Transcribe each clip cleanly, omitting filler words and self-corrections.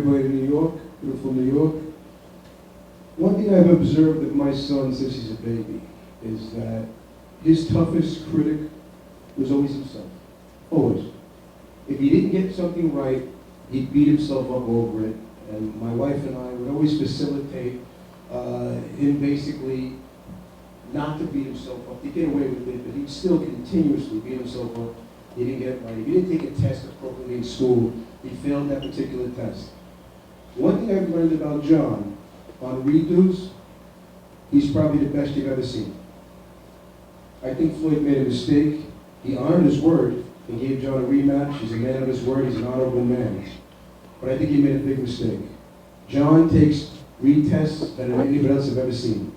everybody in New York, beautiful New York. One thing I've observed of my son since he's a baby is that his toughest critic was always himself. Always. If he didn't get something right, he'd beat himself up over it. And my wife and I would always facilitate him basically not to beat himself up, to get away with it, but he'd still continuously beat himself up. He didn't get it right. If he didn't take a test appropriately in school, he failed that particular test. One thing I've learned about John, on redos, he's probably the best you've ever seen. I think Floyd made a mistake. He honored his word and gave John a rematch. He's a man of his word. He's an honorable man. But I think he made a big mistake. John takes retests better than anybody else I've ever seen.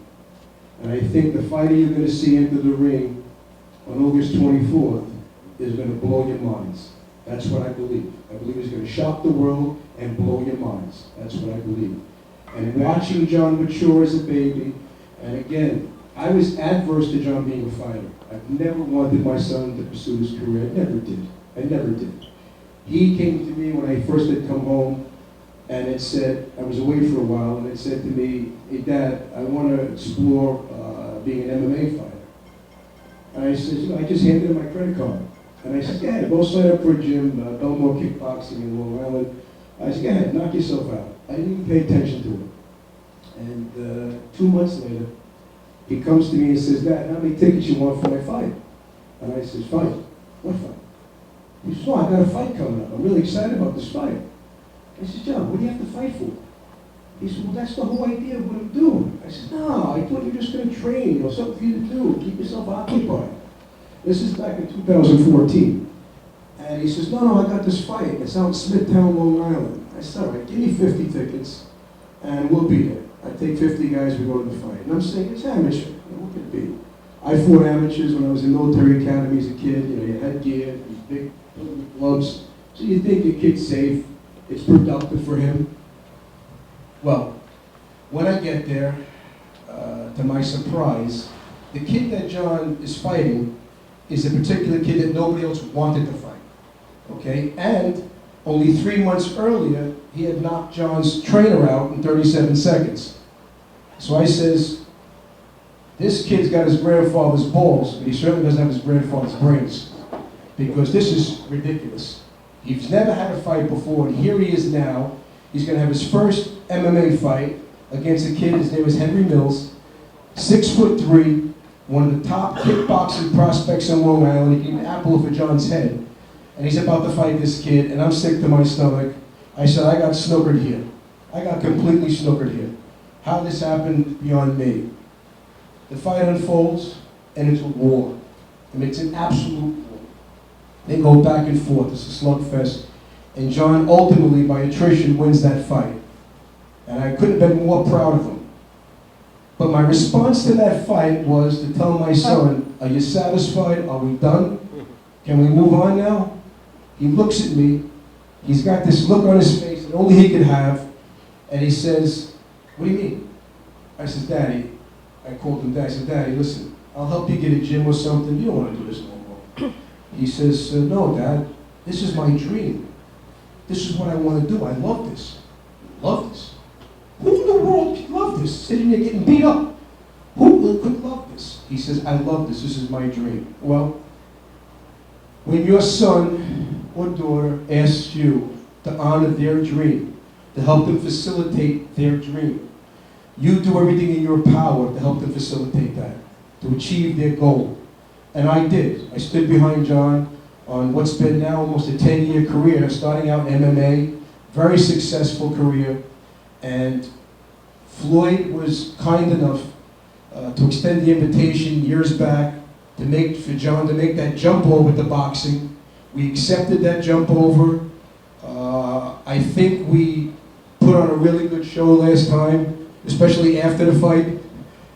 And I think the fighter you're going to see enter the ring on August 24th is going to blow your minds. That's what I believe. I believe he's going to shock the world and blow your minds. That's what I believe. And watching John mature as a baby, and again, I was adverse to John being a fighter. I've never wanted my son to pursue his career. I never did. I never did. He came to me when I first had come home, and it said, I was away for a while, and it said to me, hey Dad, I want to explore being an MMA fighter. And I said, I just handed him my credit card. And I said, yeah, go sign up for a gym, Belmore Kickboxing in Long Island. I said, go ahead, knock yourself out. I didn't even pay attention to it. And 2 months later, he comes to me and says, Dad, how many tickets you want for my fight? And I said, fight? What fight? He says, well, I got a fight coming up. I'm really excited about this fight. I said, John, what do you have to fight for? He said, well, that's the whole idea of what I'm doing. I said, no, I thought you were just going to train, something for you to do, keep yourself occupied. This is back in 2014. And he says, no, I got this fight. It's out in Smithtown, Long Island. I said, all right, give me 50 tickets, and we'll be there. I take 50 guys, we go to the fight. And I'm saying, it's amateur. What could it be? I fought amateurs when I was in military academy as a kid. You had gear, these big gloves. So you think your kid's safe, it's productive for him. Well, when I get there, to my surprise, the kid that John is fighting is a particular kid that nobody else wanted to fight, okay? And only 3 months earlier, he had knocked John's trainer out in 37 seconds. So I says, this kid's got his grandfather's balls, but he certainly doesn't have his grandfather's brains, because this is ridiculous. He's never had a fight before, and here he is now. He's going to have his first MMA fight against a kid, his name is Henry Mills, 6'3", one of the top kickboxing prospects in Long Island. He can eat an apple for John's head. And he's about to fight this kid, and I'm sick to my stomach. I said, I got snookered here. I got completely snookered here. How this happened, beyond me. The fight unfolds, and it's a war. I mean, it's an absolute war. They go back and forth. It's a slugfest. And John ultimately, by attrition, wins that fight. And I couldn't have been more proud of him. But my response to that fight was to tell my son, are you satisfied? Are we done? Can we move on now? He looks at me. He's got this look on his face that only he could have. And he says, what do you mean? I said, Daddy, I called him Dad. I said, Daddy, listen, I'll help you get a gym or something. You don't want to do this no more. He says, no, Dad, this is my dream. This is what I want to do. I love this. Love this. Who in the world could love this? Sitting there getting beat up. Who could love this? He says, I love this. This is my dream. Well, when your son or daughter asks you to honor their dream, to help them facilitate their dream, you do everything in your power to help them facilitate that, to achieve their goal. And I did. I stood behind John on what's been now almost a 10-year career, starting out in MMA, very successful career. And Floyd was kind enough to extend the invitation years back for John to make that jump over to boxing. We accepted that jump over. I think we put on a really good show last time, especially after the fight,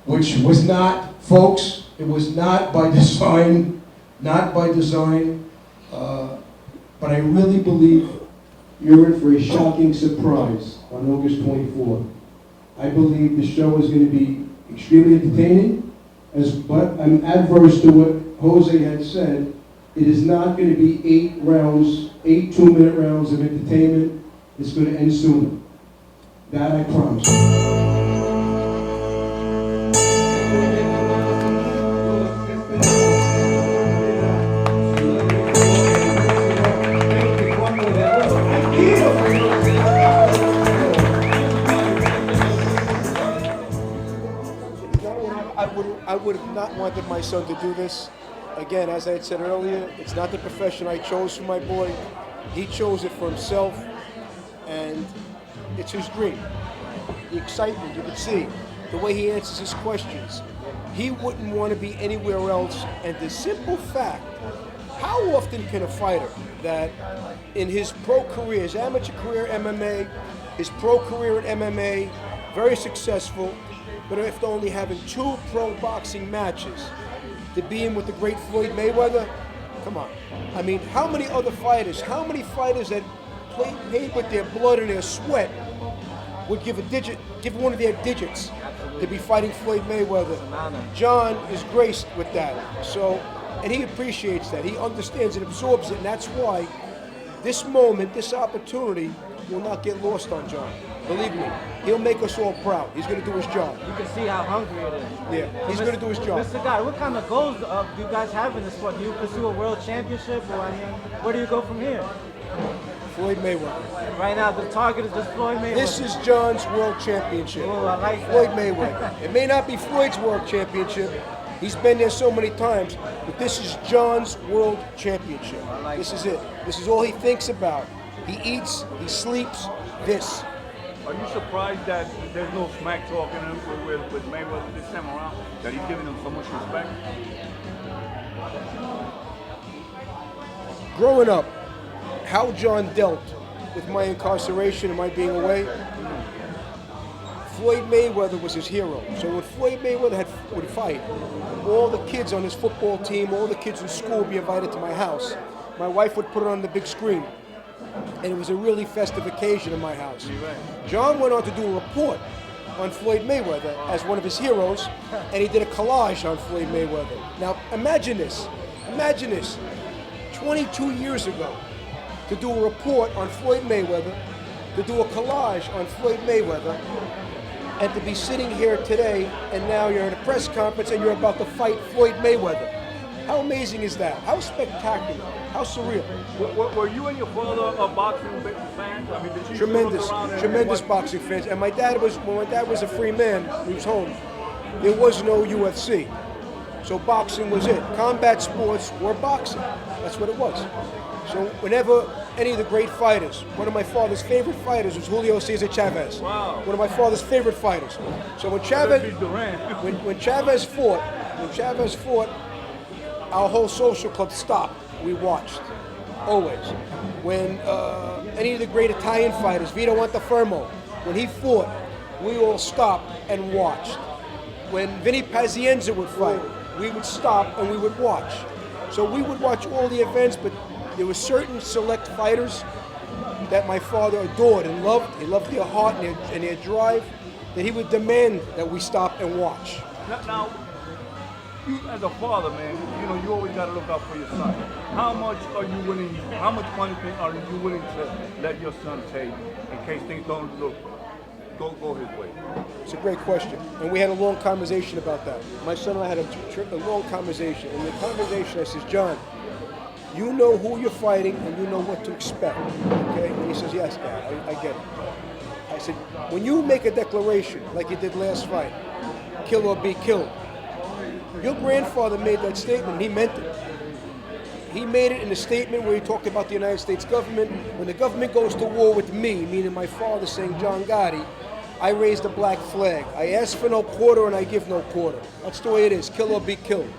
which was not, folks, it was not by design, not by design. But I really believe you're in for a shocking surprise on August 24th. I believe the show is going to be extremely entertaining, but I'm adverse to what Jose had said. It is not going to be 8 2-minute rounds of entertainment. It's going to end sooner. That I promise you. I would have not wanted my son to do this. Again, as I had said earlier, it's not the profession I chose for my boy. He chose it for himself, and it's his dream. The excitement, you can see, the way he answers his questions. He wouldn't want to be anywhere else, and the simple fact, how often can a fighter that in his pro career, his amateur career MMA, his pro career at MMA, very successful, but after only having 2 pro boxing matches, to be in with the great Floyd Mayweather? Come on. I mean, how many that paid with their blood and their sweat would give one of their digits to be fighting Floyd Mayweather? John is graced with that. So, and he appreciates that. He understands and absorbs it, and that's why this moment, this opportunity will not get lost on John. Believe me, he'll make us all proud. He's going to do his job. You can see how hungry it is. Yeah, he's going to do his job. Mr. Gotti, what kind of goals do you guys have in this sport? Do you pursue a world championship, or where do you go from here? Floyd Mayweather. Right now, the target is just Floyd Mayweather. This is John's world championship. Oh, I like that. Floyd Mayweather. It may not be Floyd's world championship. He's been there so many times, but this is John's world championship. This is it. This is all he thinks about. He eats, he sleeps, this. Are you surprised that there's no smack talking with Mayweather this time around? That he's giving him so much respect? Growing up, how John dealt with my incarceration and my being away, Floyd Mayweather was his hero. So when Floyd Mayweather would fight, all the kids on his football team, all the kids in school would be invited to my house. My wife would put it on the big screen. And it was a really festive occasion in my house. John went on to do a report on Floyd Mayweather as one of his heroes, and he did a collage on Floyd Mayweather. Now, imagine this. Imagine this. 22 years ago, to do a report on Floyd Mayweather, to do a collage on Floyd Mayweather, and to be sitting here today, and now you're at a press conference and you're about to fight Floyd Mayweather. How amazing is that? How spectacular? How surreal? Were you and your father boxing fans? I mean, did you Tremendous boxing fans. And when my dad was a free man, he was home, there was no UFC. So boxing was it. Combat sports were boxing. That's what it was. So whenever any of the great fighters, one of my father's favorite fighters was Julio Cesar Chavez. Wow. One of my father's favorite fighters. So when Chavez fought, our whole social club stopped. We watched, always. When any of the great Italian fighters, Vito Antuofermo, when he fought, we all stopped and watched. When Vinny Pazienza would fight, we would stop and we would watch. So we would watch all the events, but there were certain select fighters that my father adored and loved. He loved their heart and their drive, that he would demand that we stop and watch. Now, you as a father, man, you always got to look out for your son. How much punishment are you willing to let your son take in case things don't go his way? It's a great question, and we had a long conversation about that. My son and I had a long conversation. In the conversation, I says, John, you know who you're fighting and you know what to expect, okay? And he says, yes, Dad, I get it. I said, when you make a declaration like you did last fight, kill or be killed, your grandfather made that statement and he meant it. He made it in a statement where he talked about the United States government. When the government goes to war with me, meaning my father saying, John Gotti, I raise the black flag. I ask for no quarter and I give no quarter. That's the way it is, kill or be killed.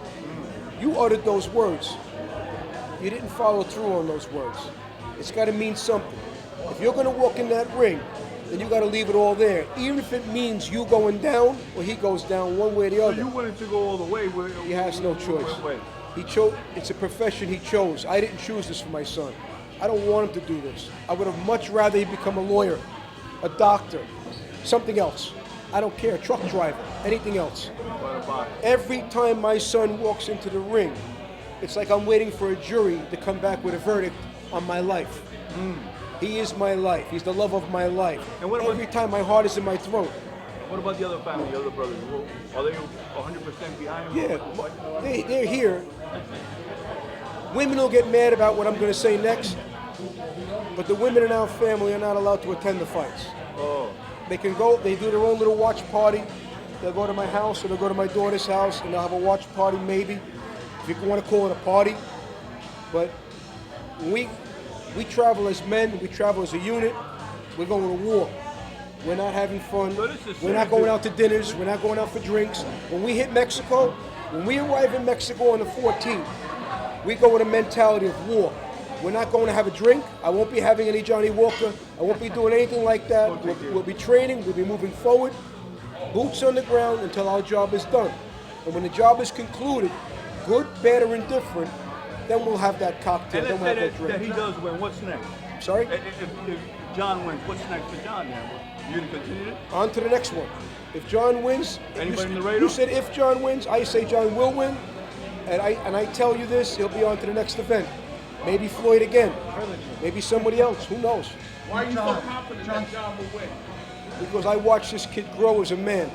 You uttered those words. You didn't follow through on those words. It's got to mean something. If you're going to walk in that ring, then you got to leave it all there. Even if it means you going down or he goes down one way or the other. So you willing to go all the way? He has no choice. He chose. It's a profession he chose. I didn't choose this for my son. I don't want him to do this. I would have much rather he become a lawyer, a doctor, something else. I don't care, a truck driver, anything else. Every time my son walks into the ring, it's like I'm waiting for a jury to come back with a verdict on my life. He is my life. He's the love of my life. And what about- Every time my heart is in my throat. What about the other family, the other brothers? Are they 100% behind him? Yeah, they're here. Women will get mad about what I'm going to say next, but the women in our family are not allowed to attend the fights. Oh. They can go, they do their own little watch party. They'll go to my house or they'll go to my daughter's house and they'll have a watch party maybe, if you want to call it a party. But we travel as men, we travel as a unit, we're going to war. We're not having fun. So this is We're not going out to dinners. We're not going out for drinks. When we hit Mexico, when we arrive in Mexico on the 14th, we go with a mentality of war. We're not going to have a drink. I won't be having any Johnny Walker. I won't be doing anything like that. We'll be training. We'll be moving forward. Boots on the ground until our job is done. And when the job is concluded, good, bad, or indifferent, then we'll have that cocktail. And Then we'll have let's that say that drink. he does win. What's next? Sorry? If John wins, what's next for John then? You gonna continue it? On to the next one. If John wins, Anybody in the radar? you said if John wins, I say John will win. And I tell you this, he'll be on to the next event. Maybe Floyd again. Maybe somebody else. Who knows? Why are you so confident that John will win? Because I watched this kid grow as a man.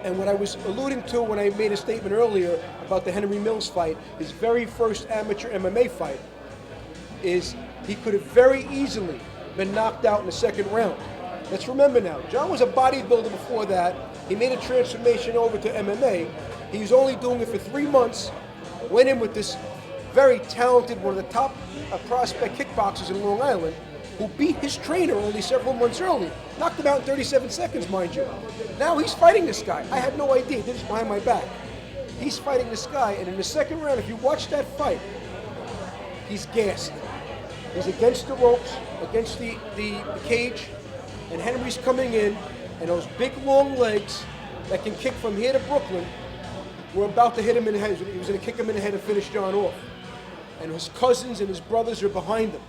And what I was alluding to when I made a statement earlier about the Henry Mills fight, his very first amateur MMA fight, is he could have very easily been knocked out in the second round. Let's remember now, John was a bodybuilder before that. He made a transformation over to MMA. He was only doing it for 3 months, went in with this very talented, one of the top prospect kickboxers in Long Island, who beat his trainer only several months earlier. Knocked him out in 37 seconds, mind you. Now he's fighting this guy. I had no idea. This is behind my back. He's fighting this guy, and in the second round, if you watch that fight, he's gassed. He's against the ropes, against the cage, and Henry's coming in, and those big, long legs that can kick from here to Brooklyn were about to hit him in the head. He was going to kick him in the head and finish John off. And his cousins and his brothers are behind him.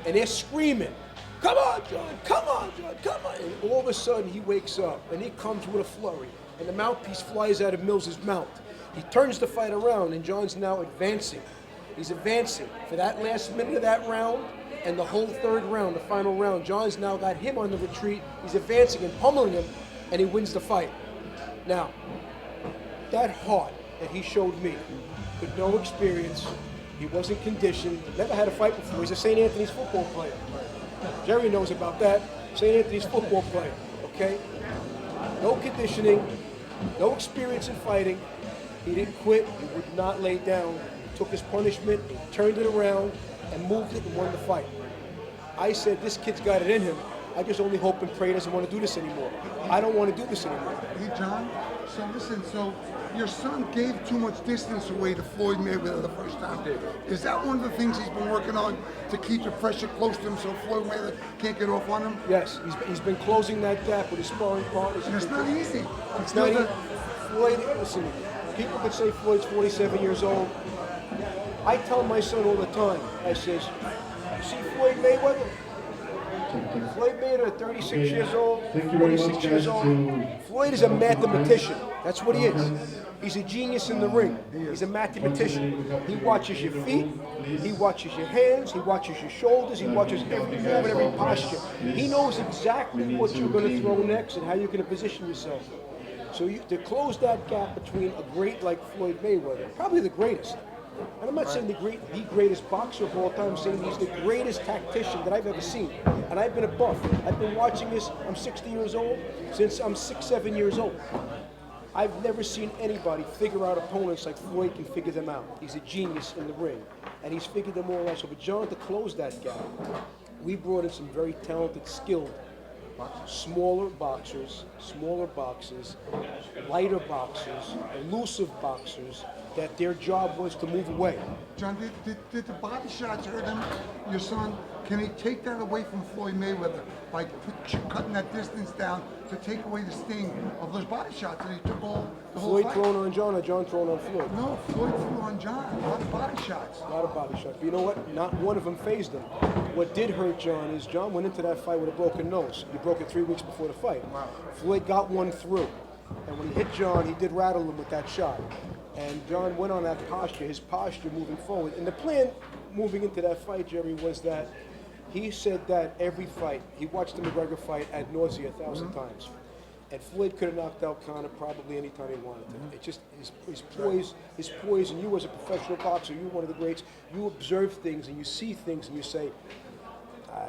And they're screaming, "Come on, John, come on, John, come on." And all of a sudden, he wakes up, and he comes with a flurry. And the mouthpiece flies out of Mills's mouth. He turns the fight around, and John's now advancing. He's advancing for that last minute of that round and the whole third round, the final round. John's now got him on the retreat. He's advancing and pummeling him, and he wins the fight. Now, that heart that he showed me, with no experience, he wasn't conditioned, never had a fight before. He's a St. Anthony's football player. Jerry knows about that. St. Anthony's football player, okay? No conditioning, no experience in fighting. He didn't quit, he would not lay down. He took his punishment, he turned it around, and moved it and won the fight. I said, this kid's got it in him. I just only hope and pray he doesn't want to do this anymore. I don't want to do this anymore. Hey, John, so listen, so your son gave too much distance away to Floyd Mayweather the first time. Is that one of the things he's been working on to keep the pressure close to him so Floyd Mayweather can't get off on him? Yes, he's been closing that gap with his sparring partners. And it's not easy. It's not easy. Floyd, listen, people could say Floyd's 47 years old. I tell my son all the time, I says, see Floyd Mayweather? Floyd Mayweather at 36 years old, 46 years old. Floyd is a mathematician. That's what he is. He's a genius in the ring. He's a mathematician. He watches your feet, he watches your hands, he watches your shoulders, he watches every move and every posture. He knows exactly what you're going to throw next and how you're going to position yourself. So to close that gap between a great like Floyd Mayweather, probably the greatest, and I'm not saying the greatest boxer of all time, I'm saying he's the greatest tactician that I've ever seen. And I've been a buff. I've been watching this, I'm 60 years old, since I'm 6, 7 years old. I've never seen anybody figure out opponents like Floyd can figure them out. He's a genius in the ring, and he's figured them all out. So for John to close that gap, we brought in some very talented, skilled, smaller boxers, lighter boxers, elusive boxers, that their job was to move away. John, did the body shots hurt him, your son? Can he take that away from Floyd Mayweather by cutting that distance down to take away the sting of those body shots that he took all the whole Floyd fight? thrown on John or John thrown on Floyd? No, Floyd threw on John. A lot of body shots. A lot of body shots. But you know what? Not one of them phased him. What did hurt John is John went into that fight with a broken nose. He broke it 3 weeks before the fight. Wow. Floyd got one through. And when he hit John, he did rattle him with that shot. And John went on that posture, his posture moving forward. And the plan moving into that fight, Jerry, was that He said that every fight, he watched the McGregor fight ad nauseam 1,000 times. And Floyd could have knocked out Conor probably any time he wanted to. It's just his poise, and you as a professional boxer, you're one of the greats, you observe things and you see things and you say,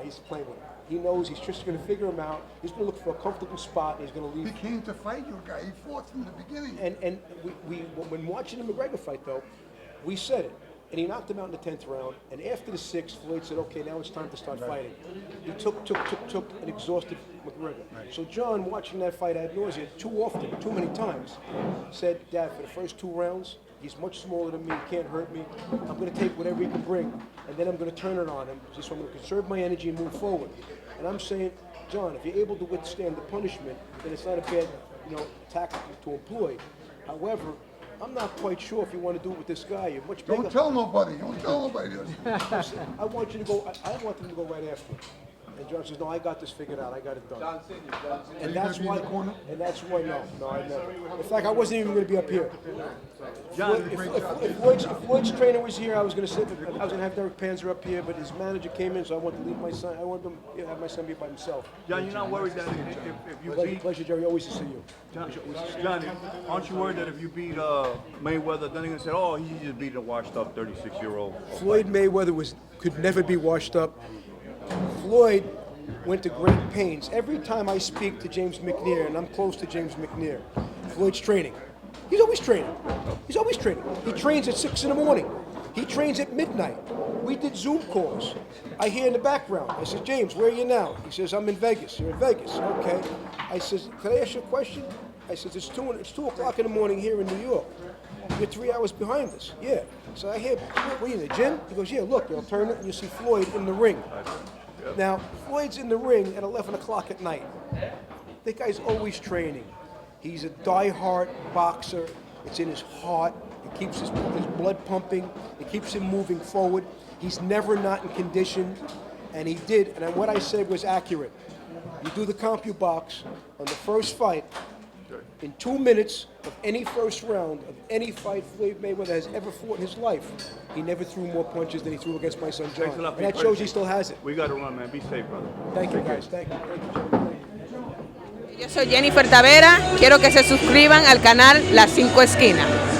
he's playing with him. He knows he's just going to figure him out. He's going to look for a comfortable spot and he's going to leave. He came to fight you, guy. He fought from the beginning. And when watching the McGregor fight, though, we said it. And he knocked him out in the 10th round. And after the 6th, Floyd said, okay, now it's time to start fighting. He took and exhausted McGregor. So John, watching that fight ad nauseam too many times, said, Dad, for the first 2 rounds, he's much smaller than me, he can't hurt me. I'm going to take whatever he can bring, and then I'm going to turn it on him. So I'm going to conserve my energy and move forward. And I'm saying, John, if you're able to withstand the punishment, then it's not a bad, tactic to employ. However, I'm not quite sure if you want to do it with this guy. You're much bigger. Don't tell nobody. Don't tell nobody this. Listen, I want them to go right after him. And John says, no, I got this figured out. I got it done. And that's why. No, I never. In fact, I wasn't even going to be up here. If Floyd's trainer was here, I was going to have Derek Panzer up here, but his manager came in, so I wanted to leave my son. I wanted him to have my son be by himself. John, you're not worried that if you beat... Pleasure, Jerry. Always to see you. Johnny, aren't you worried that if you beat Mayweather, then they're going to say, oh, he just beat a washed-up 36-year-old? Floyd Mayweather could never be washed up. Floyd went to great pains. Every time I speak to James McNear, and I'm close to James McNear, Floyd's training. He's always training. He's always training. He trains at 6 in the morning. He trains at midnight. We did Zoom calls. I hear in the background. I said, James, where are you now? He says, I'm in Vegas. You're in Vegas. Okay. I says, can I ask you a question? I says, it's 2 o'clock in the morning here in New York. You're 3 hours behind us. Yeah. So I hear, what are you in the gym? He goes, yeah, look, you'll turn it and you see Floyd in the ring. Now, Floyd's in the ring at 11 o'clock at night. That guy's always training. He's a die-hard boxer. It's in his heart. It keeps his blood pumping. It keeps him moving forward. He's never not in condition. And he did, and what I said was accurate. You do the CompuBox on the first fight. In 2 minutes of any first round of any fight Floyd Mayweather has ever fought in his life, he never threw more punches than he threw against my son John. And that shows he still has it. We got to run, man. Be safe, brother. Thank you, guys. Thank you. Yo soy Jennifer Tavera. Quiero que se suscriban al canal Las 5 Esquinas.